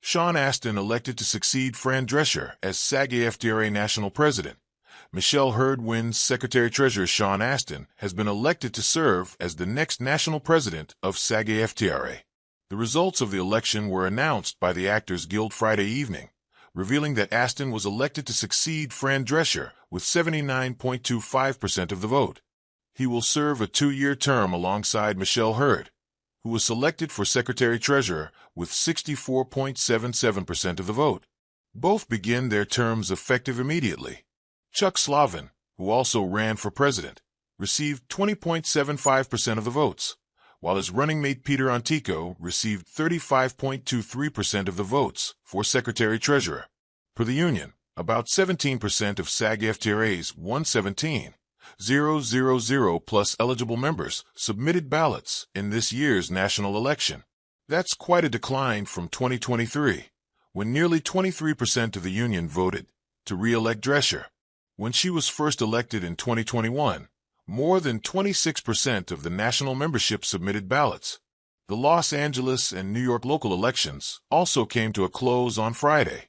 Sean Astin elected to succeed Fran Drescher as SAG-AFTRA national president. Michelle Hurd wins. Secretary-Treasurer Sean Astin has been elected to serve as the next national president of SAG-AFTRA. The results of the election were announced by the Actors Guild Friday evening, revealing that Astin was elected to succeed Fran Drescher with 79.25% of the vote. He will serve a 2-year term alongside Michelle Hurd, who was selected for Secretary-Treasurer with 64.77% of the vote. Both begin their terms effective immediately. Chuck Slavin, who also ran for president, received 20.75% of the votes, while his running mate Peter Antico received 35.23% of the votes for Secretary-Treasurer. Per the union, about 17% of SAG-AFTRA's 117,000 plus eligible members submitted ballots in this year's national election. That's quite a decline from 2023, when nearly 23% of the union voted to re-elect Drescher. When she was first elected in 2021, more than 26% of the national membership submitted ballots. The Los Angeles and New York local elections also came to a close on Friday.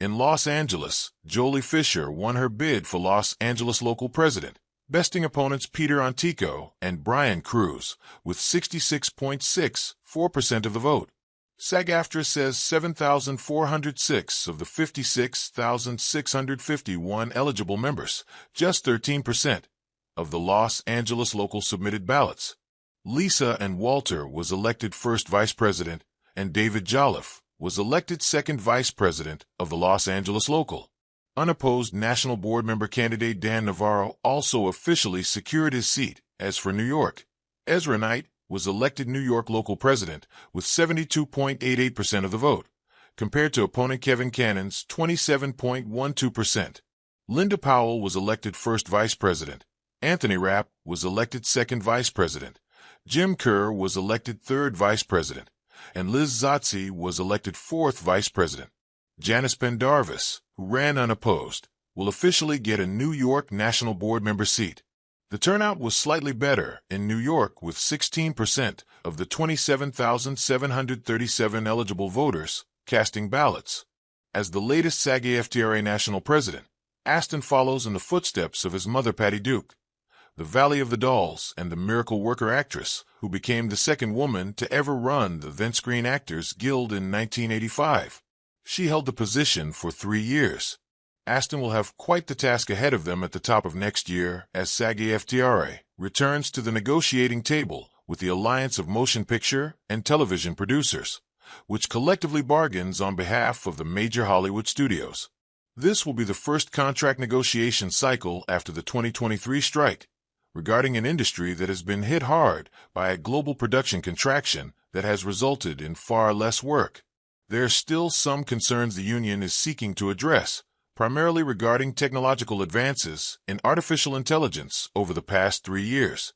In Los Angeles, Jolie Fisher won her bid for Los Angeles local president, besting opponents Peter Antico and Brian Cruz with 66.64% of the vote. SAG-AFTRA says 7,406 of the 56,651 eligible members, just 13%, of the Los Angeles local submitted ballots. Lisa and Walter was elected first vice president, and David Jolliffe was elected second vice president of the Los Angeles local. Unopposed national board member candidate Dan Navarro also officially secured his seat. As for New York, Ezra Knight was elected New York local president with 72.88% of the vote, compared to opponent Kevin Cannon's 27.12%. Linda Powell was elected first vice president. Anthony Rapp was elected second vice president. Jim Kerr was elected third vice president, and Liz Zotzi was elected fourth vice president. Janice Pendarvis, who ran unopposed, will officially get a New York national board member seat. The turnout was slightly better in New York, with 16% of the 27,737 eligible voters casting ballots. As the latest SAG-AFTRA national president, Astin follows in the footsteps of his mother Patty Duke, the Valley of the Dolls and the Miracle Worker actress, who became the second woman to ever run the then Screen Actors Guild in 1985. She held the position for 3 years. Astin will have quite the task ahead of them at the top of next year as SAG-AFTRA returns to the negotiating table with the Alliance of Motion Picture and Television Producers, which collectively bargains on behalf of the major Hollywood studios. This will be the first contract negotiation cycle after the 2023 strike, regarding an industry that has been hit hard by a global production contraction that has resulted in far less work. There are still some concerns the union is seeking to address, primarily regarding technological advances in artificial intelligence over the past 3 years.